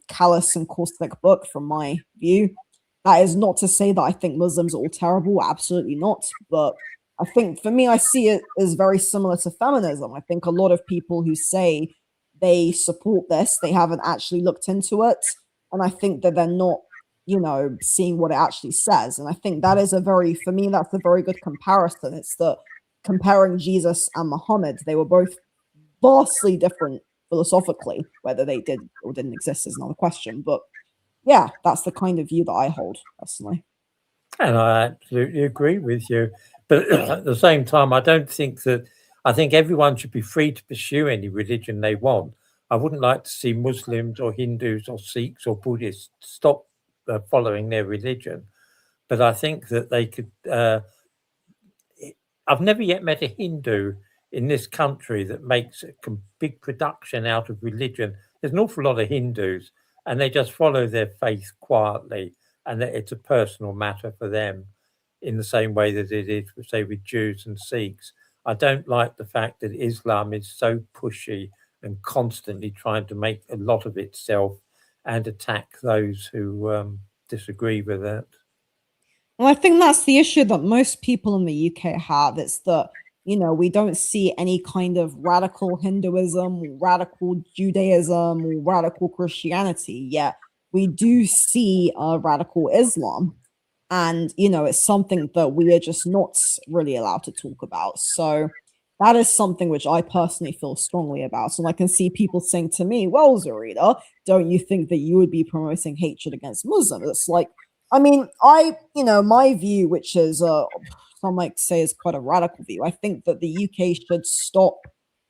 callous and caustic book from my view. That is not to say that I think Muslims are all terrible, absolutely not. But I think for me, I see it as very similar to feminism. I think a lot of people who say they support this, they haven't actually looked into it. And I think that they're not, seeing what it actually says. And I think that is for me, that's a very good comparison. It's that comparing Jesus and Muhammad, they were both vastly different philosophically. Whether they did or didn't exist is another question. But yeah, that's the kind of view that I hold personally. And I absolutely agree with you. But at the same time, I think everyone should be free to pursue any religion they want. I wouldn't like to see Muslims or Hindus or Sikhs or Buddhists stop following their religion. But I think that they could. I've never yet met a Hindu in this country that makes a big production out of religion. There's an awful lot of Hindus, and they just follow their faith quietly, and that it's a personal matter for them, in the same way that it is, say, with Jews and Sikhs. I don't like the fact that Islam is so pushy and constantly trying to make a lot of itself and attack those who disagree with it. Well, I think that's the issue that most people in the UK have. It's that, we don't see any kind of radical Hinduism, radical Judaism, or radical Christianity, yet we do see radical Islam. And, it's something that we are just not really allowed to talk about. So that is something which I personally feel strongly about. And I can see people saying to me, well, Zarina, don't you think that you would be promoting hatred against Muslims? It's like, I mean, my view, which is some might say is quite a radical view. I think that the UK should stop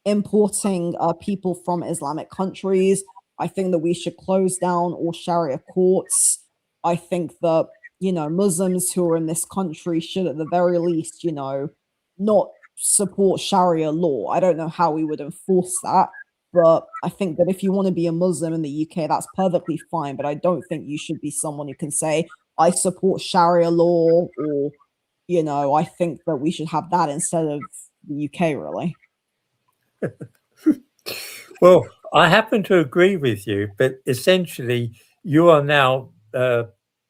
importing people from Islamic countries. I think that we should close down all Sharia courts. I think that, Muslims who are in this country should at the very least, not support Sharia law. I don't know how we would enforce that. But I think that if you want to be a Muslim in the UK, that's perfectly fine. But I don't think you should be someone who can say, I support Sharia law, or, I think that we should have that instead of the UK, really. Well, I happen to agree with you, but essentially you are now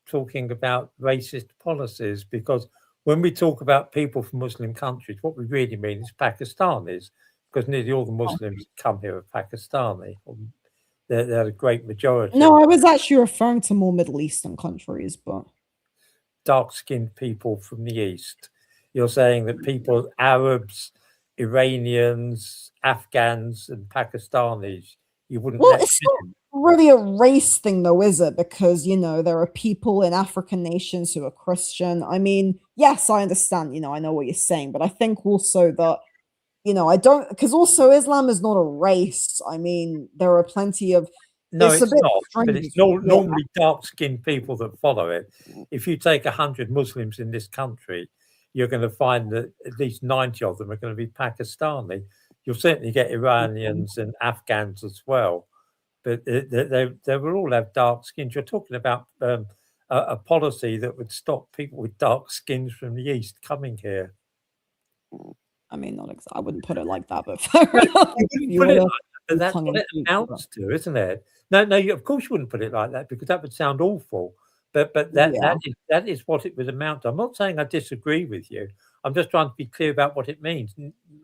talking about racist policies, because when we talk about people from Muslim countries, what we really mean is Pakistanis, because nearly all the Muslims that come here are Pakistani. They're a great majority. No, I was actually referring to more Middle Eastern countries, but dark-skinned people from the East. You're saying that people, Arabs, Iranians, Afghans, and Pakistanis, you wouldn't. Well, it's not really a race thing, though, is it? Because there are people in African nations who are Christian. I mean, yes, I understand. I know what you're saying, but I think also that. I don't, because also Islam is not a race. I mean, there are plenty of. No, it's not. But it's normally dark-skinned people that follow it. If you take 100 Muslims in this country, you're going to find that at least 90 of them are going to be Pakistani. You'll certainly get Iranians and Afghans as well, but they will all have dark skins. You're talking about a policy that would stop people with dark skins from the East coming here. I mean, I wouldn't put it like that, but fair enough. But that's what it amounts to, isn't it? No, of course you wouldn't put it like that, because that would sound awful. But that is what it would amount to. I'm not saying I disagree with you. I'm just trying to be clear about what it means.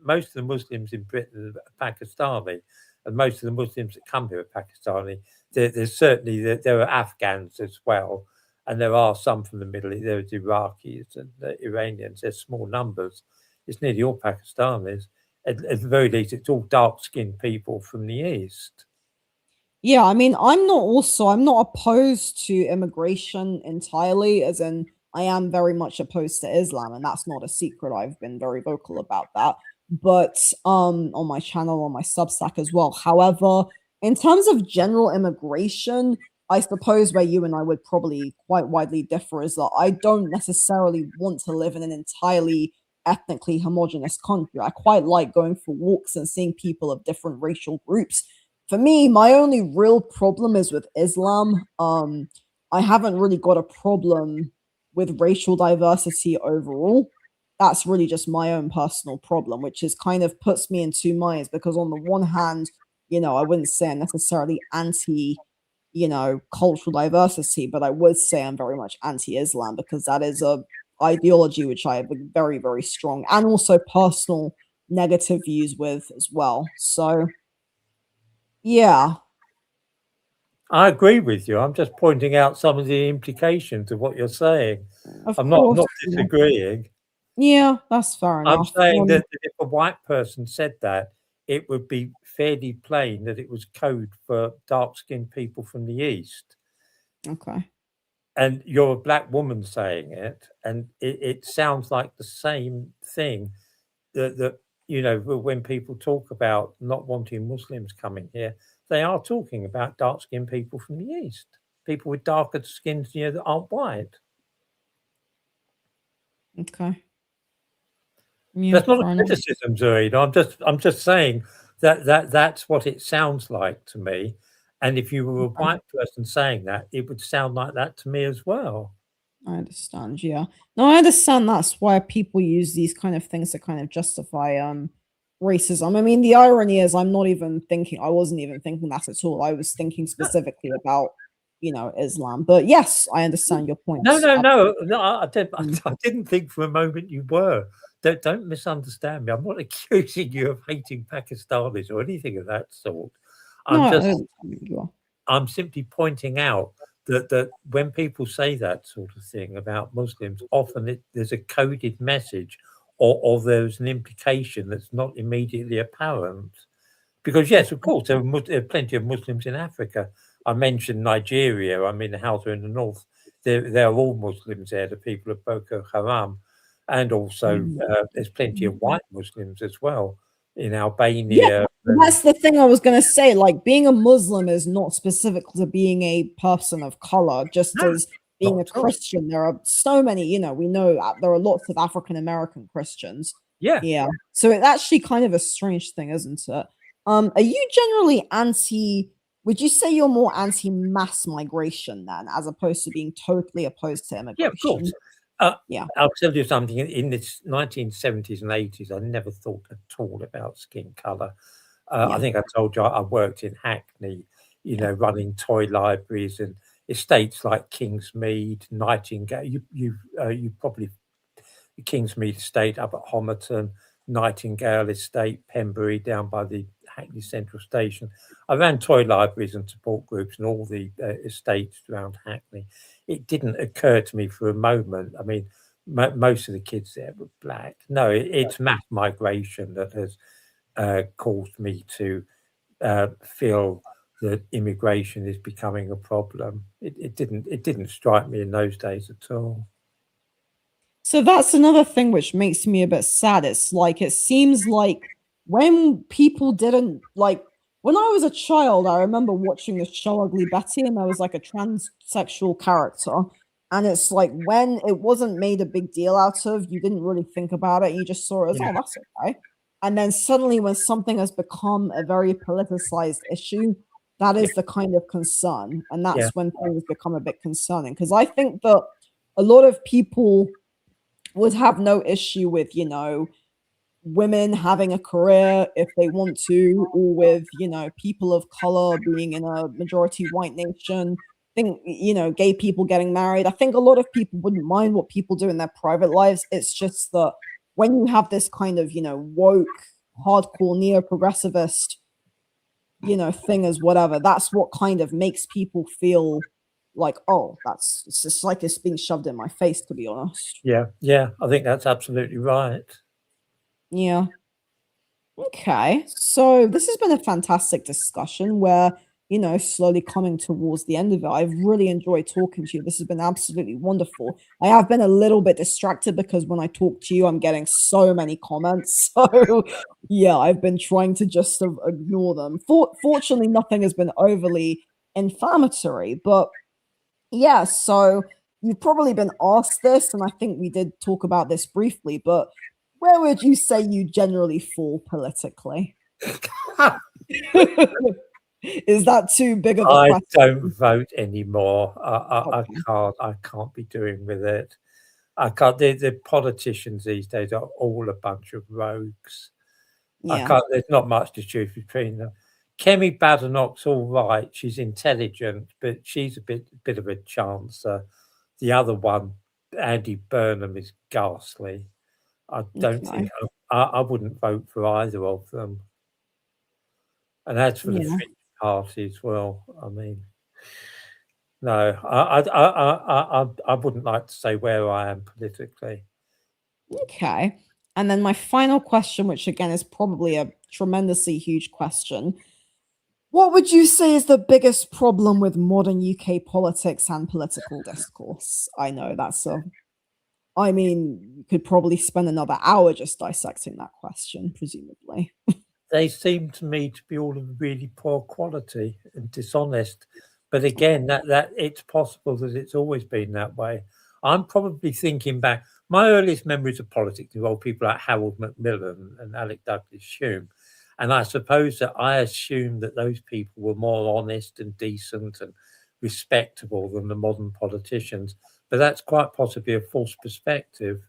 Most of the Muslims in Britain are Pakistani, and most of the Muslims that come here are Pakistani. There's certainly there are Afghans as well, and there are some from the Middle East. There are Iraqis and Iranians. There's small numbers. It's nearly all Pakistanis. At the very least, it's all dark-skinned people from the East. Yeah, I mean, I'm not opposed to immigration entirely, as in I am very much opposed to Islam, and that's not a secret. I've been very vocal about that. But on my channel, on my Substack as well. However, in terms of general immigration, I suppose where you and I would probably quite widely differ is that I don't necessarily want to live in an entirely ethnically homogenous country. I quite like going for walks and seeing people of different racial groups. For me, my only real problem is with Islam. I haven't really got a problem with racial diversity overall. That's really just my own personal problem, which is kind of puts me in two minds, because on the one hand, I wouldn't say I'm necessarily anti cultural diversity, but I would say I'm very much anti-Islam because that is a ideology which I have a very, very strong and also personal negative views with as well. So yeah, I agree with you. I'm just pointing out some of the implications of what you're saying. of I'm course. not disagreeing. Yeah, that's fair I'm enough. saying that if a white person said that, it would be fairly plain that it was code for dark-skinned people from the East. Okay. And you're a black woman saying it, and it sounds like the same thing that when people talk about not wanting Muslims coming here, they are talking about dark-skinned people from the East, people with darker skins, that aren't white. Okay. Yeah, That's not a fair enough. criticism, Zoe. I'm just saying that's what it sounds like to me. And if you were a Okay. white person saying that, it would sound like that to me as well. I understand, yeah. No, I understand that's why people use these kind of things to kind of justify racism. I mean, the irony is I wasn't even thinking that at all. I was thinking specifically about, Islam. But yes, I understand your points. No. I Mm. didn't think for a moment you were. Don't misunderstand me. I'm not accusing you of hating Pakistanis or anything of that sort. No, I'm I just understand you are. I'm simply pointing out that when people say that sort of thing about Muslims, often there's a coded message, or there's an implication that's not immediately apparent. Because yes, of course, there are plenty of Muslims in Africa. I mentioned Nigeria. I mean, the Hausa in the north. They're all Muslims there. The people of Boko Haram, and also there's plenty of white Muslims as well in Yeah, Albania. that's the thing I was gonna say. Like, being a Muslim is not specific to being a person of color, just No, as being not a at all. Christian. There are so many, we know there are lots of African American Christians. Yeah. Yeah. So it's actually kind of a strange thing, isn't it? Are you generally would you say you're more anti-mass migration then, as opposed to being totally opposed to Yeah, of course. immigration? Yeah. I'll tell you something. In the 1970s and 80s, I never thought at all about skin color. I Yeah. think I told you I worked in Hackney, Yeah. running toy libraries and estates like Kingsmead, Nightingale. You probably Kingsmead Estate up at Homerton, Nightingale Estate, Pembury down by the Hackney Central Station. I ran toy libraries and support groups and all the estates around Hackney. It didn't occur to me for a moment. I mean, most of the kids there were black. No, it's mass migration that has caused me to feel that immigration is becoming a problem. It didn't strike me in those days at all. So that's another thing which makes me a bit sad. It's like it seems like when people didn't like when I was a child, I remember watching the show Ugly Betty, and there was like a transsexual character. And it's like when it wasn't made a big deal out of, you didn't really think about it. You just saw it as, Yeah, oh, that's okay. And then suddenly, when something has become a very politicized issue, that yeah, is the kind of concern. And yeah, that's when things become a bit concerning. Because I think that a lot of people would have no issue with, women having a career if they want to, or with, people of color being in a majority white nation. Think, gay people getting married. I think a lot of people wouldn't mind what people do in their private lives. It's just that when you have this kind of, woke, hardcore neo-progressivist, thing as whatever, that's what kind of makes people feel like, oh, it's just like it's being shoved in my face, to be honest. yeah. I think that's absolutely right. Yeah. Okay. So this has been a fantastic discussion. We're, slowly coming towards the end of it. I've really enjoyed talking to you. This has been absolutely wonderful. I have been a little bit distracted because when I talk to you, I'm getting so many comments. So yeah, I've been trying to just sort of ignore them. Fortunately, nothing has been overly inflammatory, but yeah, so you've probably been asked this, and I think we did talk about this briefly, but where would you say you generally fall politically? Is that too big of a I question? don't vote anymore. Okay. I can't be doing with it. I can't. The politicians these days are all a bunch of rogues. I Yeah. can't. There's not much to choose between them. Kemi Badenoch's all right. She's intelligent, but she's a bit of a chancer. The other one, Andy Burnham, is ghastly. I don't Okay. think I wouldn't vote for either of them. And as for the Yeah. fringe parties, well, I mean, no, I wouldn't like to say where I am politically. Okay. And then my final question, which again is probably a tremendously huge question. What would you say is the biggest problem with modern UK politics and political discourse? I know I mean, you could probably spend another hour just dissecting that question, presumably. They seem to me to be all of really poor quality and dishonest. But again, that it's possible that it's always been that way. I'm probably thinking back. My earliest memories of politics involve people like Harold Macmillan and Alec Douglas Hume. And I suppose that I assumed that those people were more honest and decent and respectable than the modern politicians. But that's quite possibly a false perspective.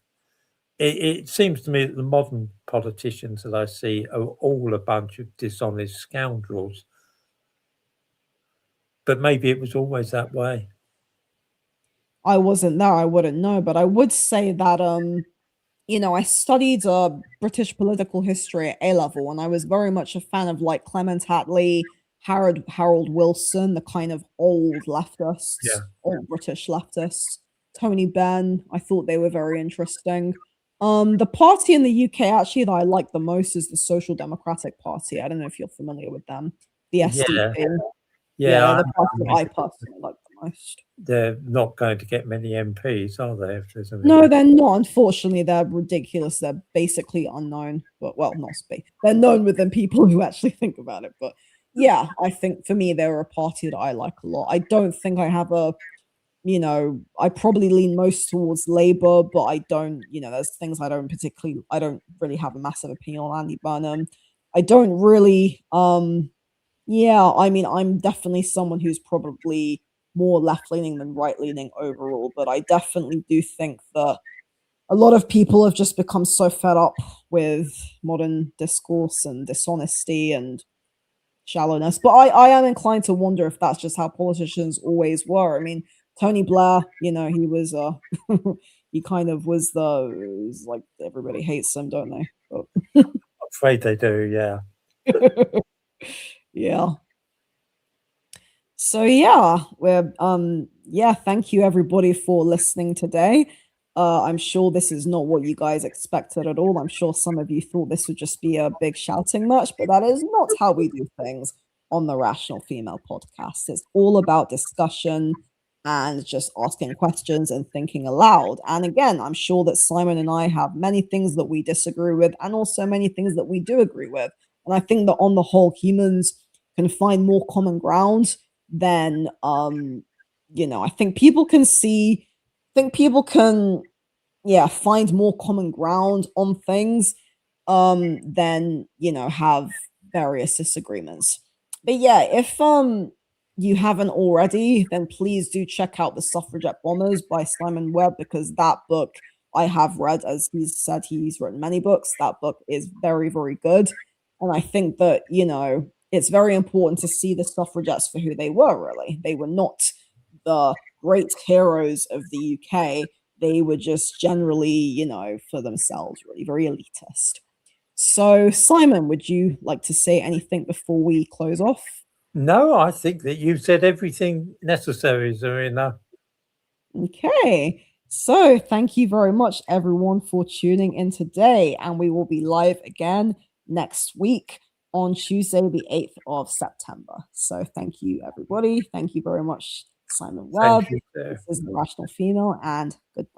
It seems to me that the modern politicians that I see are all a bunch of dishonest scoundrels. But maybe it was always that way. I wasn't there, I wouldn't know, but I would say that I studied British political history at A level, and I was very much a fan of like Clement Attlee, Harold Wilson, the kind of old leftists, Yeah. old British leftists. Tony Benn, I thought they were very interesting. The party in the UK actually that I like the most is the Social Democratic Party. I don't know if you're familiar with them. The SDP. Yeah, they're Yeah. the party I personally like the most. They're not going to get many MPs, are they? If there's an No, they're not. Unfortunately, they're ridiculous. They're basically unknown. But well, not they're known within people who actually think about it. But yeah, I think for me, they're a party that I like a lot. I don't think I have I probably lean most towards Labour, but I don't, there's things I don't really have a massive opinion on Andy Burnham. I don't really, yeah, I mean, I'm definitely someone who's probably more left-leaning than right-leaning overall, but I definitely do think that a lot of people have just become so fed up with modern discourse and dishonesty and shallowness. But I am inclined to wonder if that's just how politicians always were. I mean, Tony Blair, he was he kind of was like everybody hates him, don't they? But I'm afraid they do, yeah. yeah. So yeah, thank you everybody for listening today. I'm sure this is not what you guys expected at all. I'm sure some of you thought this would just be a big shouting match, but that is not how we do things on the Rational Female podcast. It's all about discussion and just asking questions and thinking aloud. And again, I'm sure that Simon and I have many things that we disagree with and also many things that we do agree with. And I think that on the whole, humans can find more common ground than I think people can find more common ground on things than have various disagreements. But yeah, if you haven't already, then please do check out The Suffragette Bombers by Simon Webb, because that book I have read. As he's said, he's written many books. That book is very, very good. And I think that, it's very important to see the suffragettes for who they were, really. They were not the great heroes of the UK. They were just generally, for themselves, really very elitist. So, Simon, would you like to say anything before we close off? No, I think that you've said everything necessary, Zarina. Okay. So, thank you very much, everyone, for tuning in today. And we will be live again next week on Tuesday, the 8th of September. So, thank you, everybody. Thank you very much, Simon Webb. This is The Rational Female, and goodbye.